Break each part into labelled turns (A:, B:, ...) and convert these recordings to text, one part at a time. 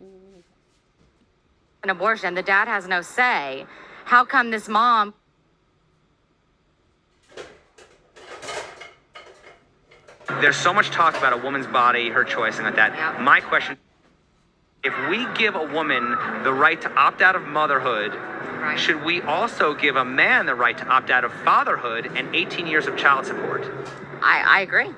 A: an abortion, the dad has no say. How come this mom?
B: There's so much talk about a woman's body, her choice, and like that.
A: Yeah.
B: My question, if we give a woman the right to opt out of motherhood,
A: Right.
B: should we also give a man the right to opt out of fatherhood and 18 years of child support?
A: I agree.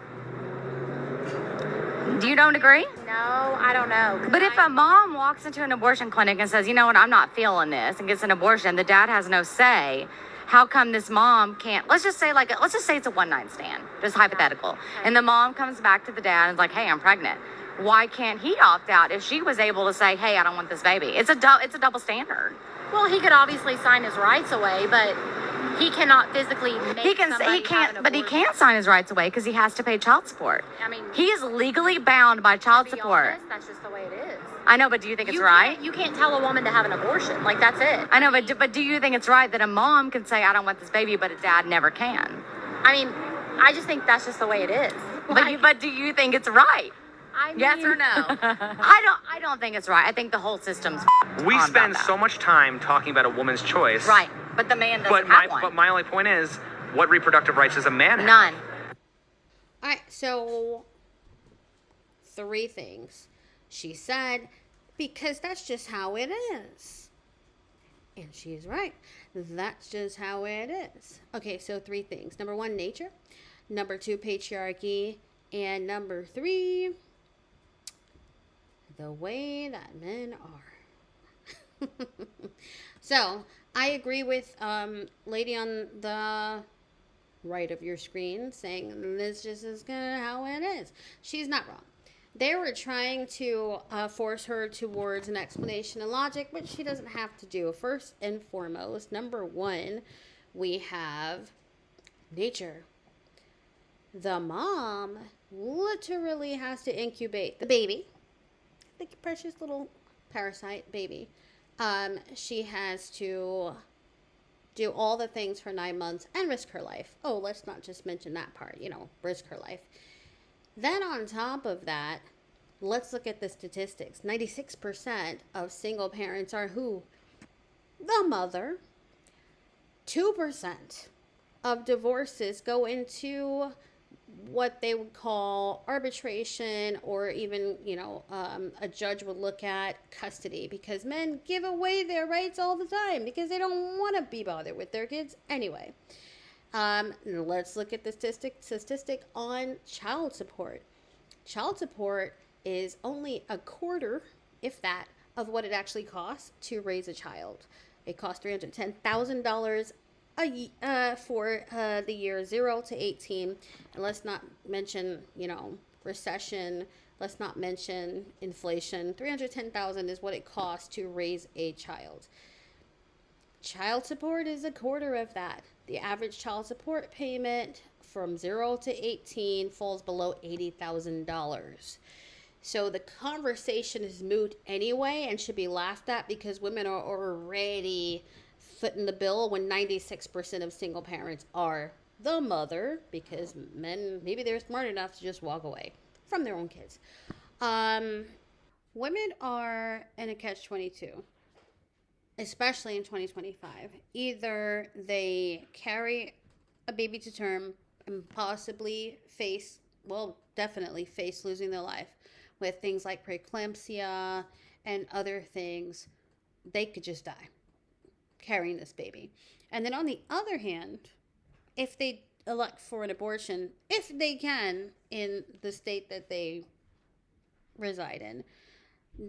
A: Do you don't agree?
C: No, I don't know.
A: But if a mom walks into an abortion clinic and says, you know what, I'm not feeling this, and gets an abortion, the dad has no say. How come this mom can't? Let's just say it's a one-night stand, just hypothetical, and the mom comes back to the dad and is like, hey, I'm pregnant. Why can't he opt out if she was able to say, hey, I don't want this baby? It's a double standard.
C: Well, he could obviously sign his rights away, but he cannot physically make
A: He can't, but he can't sign his rights away because he has to pay child support.
C: I mean,
A: He is legally bound by child
C: to be
A: support.
C: honest, that's just the way it is.
A: I know, but do you think it's
C: You
A: right?
C: You can't tell a woman to have an abortion. Like, that's it.
A: I know, but do you think it's right that a mom can say, I don't want this baby, but a dad never can?
C: I mean, I just think that's just the way it is.
A: But do you think it's right?
C: I mean,
A: Yes or no? I don't think it's right. I think the whole system's
B: We
A: on
B: spend
A: about that.
B: so much time talking about a woman's choice.
A: Right, but the man doesn't
B: But
A: have one.
B: my only point is, what reproductive rights does a man have?
A: None.
D: All right, so 3 things. She said, because that's just how it is. And she's right. That's just how it is. Okay, so 3 things. Number 1, nature. Number 2, patriarchy. And number 3, the way that men are. So, I agree with lady on the right of your screen saying this just is kind of how it is. She's not wrong. They were trying to force her towards an explanation and logic, which she doesn't have to do. First and foremost, number 1, we have nature. The mom literally has to incubate the baby, the precious little parasite baby. She has to do all the things for 9 months and risk her life. Oh, let's not just mention that part, risk her life. Then on top of that, let's look at the statistics. 96% of single parents are who? The mother. 2% of divorces go into what they would call arbitration, or even, a judge would look at custody, because men give away their rights all the time because they don't want to be bothered with their kids anyway. Let's look at the statistic on child support. Child support is only a quarter, if that, of what it actually costs to raise a child. It costs $310,000 for the year 0 to 18, and let's not mention recession. Let's not mention inflation. $310,000 is what it costs to raise a child. Child support is a quarter of that. The average child support payment from 0 to 18 falls below $80,000. So the conversation is moot anyway and should be laughed at, because women are already footing the bill when 96% of single parents are the mother, because men, maybe they're smart enough to just walk away from their own kids. Women are in a catch-22, especially in 2025. Either they carry a baby to term and possibly definitely face losing their life with things like preeclampsia and other things. They could just die carrying this baby. And then on the other hand, if they elect for an abortion, if they can, in the state that they reside in,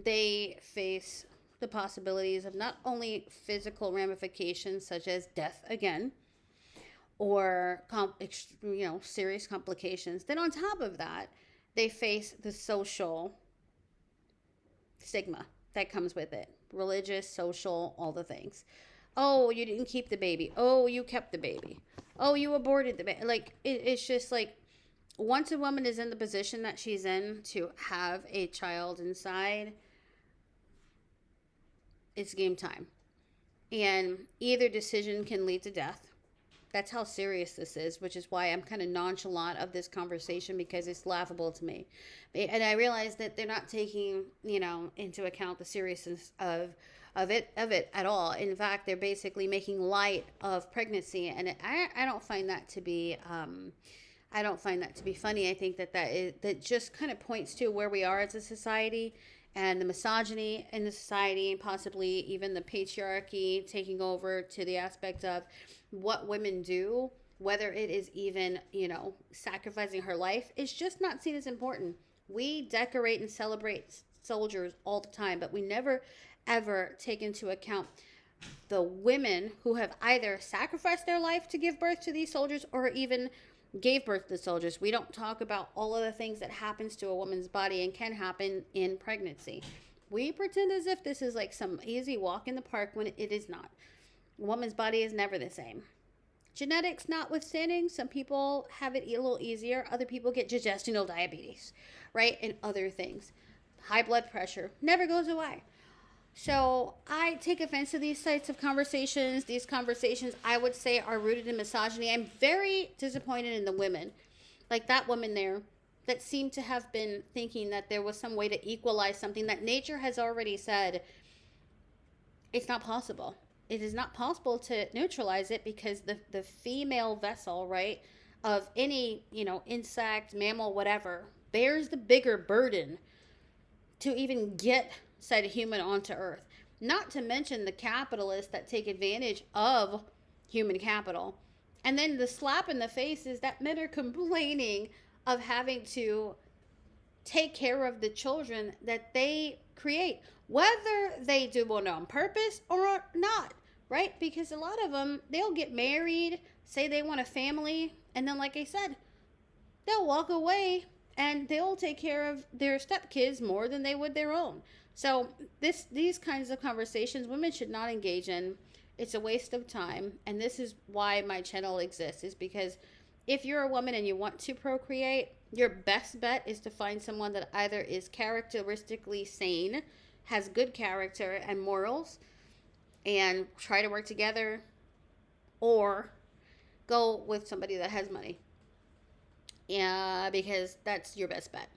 D: they face the possibilities of not only physical ramifications such as death again, or serious complications. Then on top of that, they face the social stigma that comes with it. Religious, social, all the things. Oh, you didn't keep the baby. Oh, you kept the baby. Oh, you aborted the baby. It's just like, once a woman is in the position that she's in to have a child inside, it's game time. And either decision can lead to death. That's how serious this is, which is why I'm kind of nonchalant of this conversation, because it's laughable to me. And I realize that they're not taking, into account the seriousness of it at all. In fact, they're basically making light of pregnancy, and I don't find that to be I don't find that to be funny. I think that just kind of points to where we are as a society, and the misogyny in the society, and possibly even the patriarchy taking over to the aspect of what women do, whether it is even, sacrificing her life, is just not seen as important. We decorate and celebrate soldiers all the time, but we never ever take into account the women who have either sacrificed their life to give birth to these soldiers or even gave birth to the soldiers. We don't talk about all of the things that happens to a woman's body and can happen in pregnancy. We pretend as if this is like some easy walk in the park when it is not. A woman's body is never the same. Genetics notwithstanding, some people have it a little easier. Other people get gestational diabetes, right? And other things. High blood pressure never goes away. So I take offense to these types of conversations. These conversations, I would say, are rooted in misogyny. I'm very disappointed in the women, like that woman there, that seemed to have been thinking that there was some way to equalize something that nature has already said it's not possible. It is not possible to neutralize it, because the female vessel, right, of any, insect, mammal, whatever, bears the bigger burden to even get said human onto earth. Not to mention the capitalists that take advantage of human capital. And then the slap in the face is that men are complaining of having to take care of the children that they create, whether they do it on purpose or not, right? Because a lot of them, they'll get married, say they want a family, and then, like I said, they'll walk away and they'll take care of their stepkids more than they would their own. So these kinds of conversations women should not engage in. It's a waste of time. And this is why my channel exists, is because if you're a woman and you want to procreate, your best bet is to find someone that either is characteristically sane, has good character and morals, and try to work together, or go with somebody that has money. Yeah, because that's your best bet.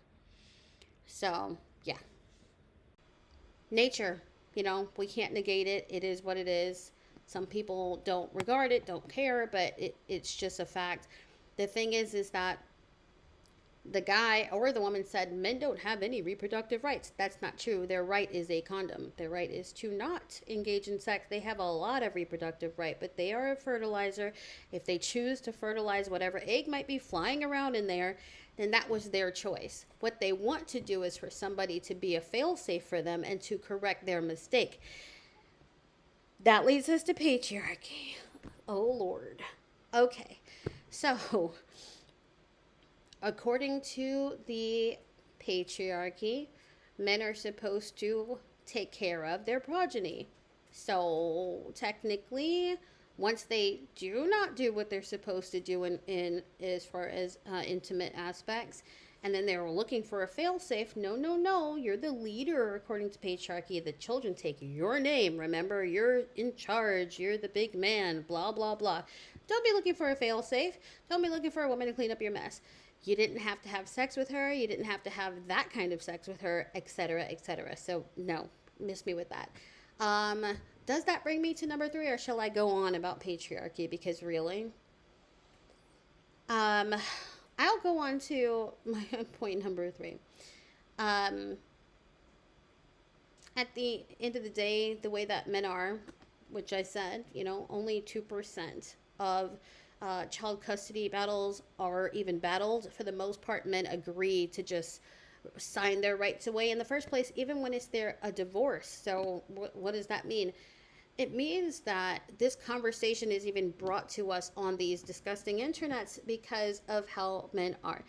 D: So, yeah. Nature, we can't negate it. It is what it is. Some people don't regard it, don't care, but it's just a fact. The thing is that the guy or the woman said men don't have any reproductive rights. That's not true. Their right is a condom. Their right is to not engage in sex. They have a lot of reproductive right, but they are a fertilizer. If they choose to fertilize whatever egg might be flying around in there, then that was their choice. What they want to do is for somebody to be a fail-safe for them and to correct their mistake. That leads us to patriarchy. Oh, Lord. Okay, so according to the patriarchy, men are supposed to take care of their progeny. So technically, once they do not do what they're supposed to do in as far as intimate aspects, and then they're looking for a failsafe, no, you're the leader according to patriarchy. The children take your name. Remember, you're in charge. You're the big man, blah, blah, blah. Don't be looking for a failsafe. Don't be looking for a woman to clean up your mess. You didn't have to have sex with her. You didn't have to have that kind of sex with her, etc., etc. So, no, miss me with that. Does that bring me to number 3, or shall I go on about patriarchy? Because really, I'll go on to my point number 3. At the end of the day, the way that men are, which I said, only 2% of child custody battles are even battled. For the most part, men agree to just sign their rights away in the first place, even when it's a divorce. So what does that mean? It means that this conversation is even brought to us on these disgusting internets because of how men are.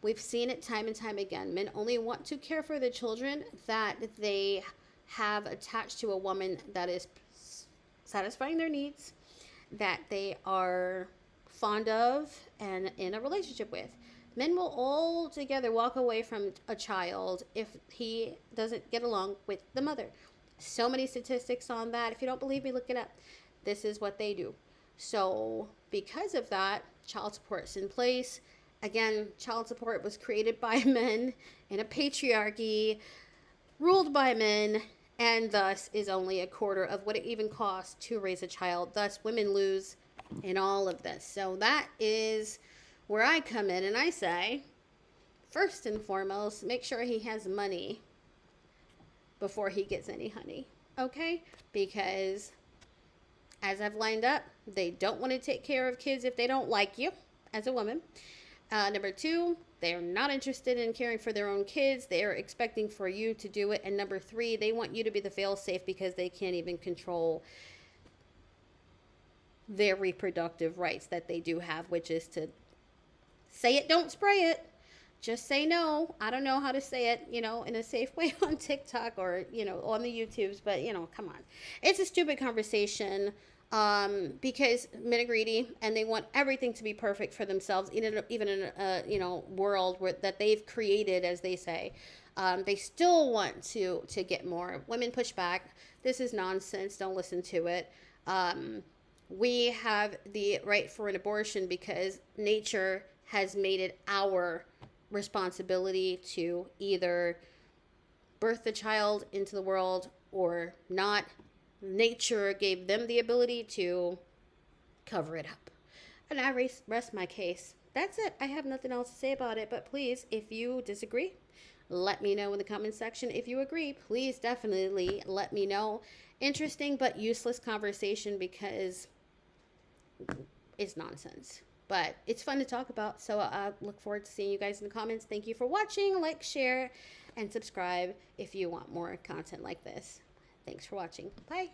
D: We've seen it time and time again. Men only want to care for the children that they have attached to a woman that is satisfying their needs, that they are fond of and in a relationship with. Men will altogether walk away from a child if he doesn't get along with the mother. So many statistics on that. If you don't believe me, look it up. This is what they do. So because of that, child support's in place. Again, child support was created by men in a patriarchy, ruled by men, and thus is only a quarter of what it even costs to raise a child. Thus, women lose in all of this. So that is where I come in and I say, first and foremost, make sure he has money before he gets any honey. Okay? Because as I've lined up, they don't want to take care of kids if they don't like you as a woman. Number two, they're not interested in caring for their own kids. They're expecting for you to do it. And number three, they want you to be the fail-safe because they can't even control their reproductive rights that they do have, which is to say it, don't spray it. Just say no. I don't know how to say it, in a safe way on TikTok or, on the YouTubes, but, come on. It's a stupid conversation. Because men are greedy and they want everything to be perfect for themselves, even in a world that they've created, as they say. They still want to get more. Women push back. This is nonsense. Don't listen to it. We have the right for an abortion because nature has made it our responsibility to either birth the child into the world or not. Nature gave them the ability to cover it up. And I rest my case. That's it. I have nothing else to say about it. But please, if you disagree, let me know in the comment section. If you agree, please definitely let me know. Interesting but useless conversation because it's nonsense. But it's fun to talk about. So I look forward to seeing you guys in the comments. Thank you for watching. Like, share, and subscribe if you want more content like this. Thanks for watching. Bye.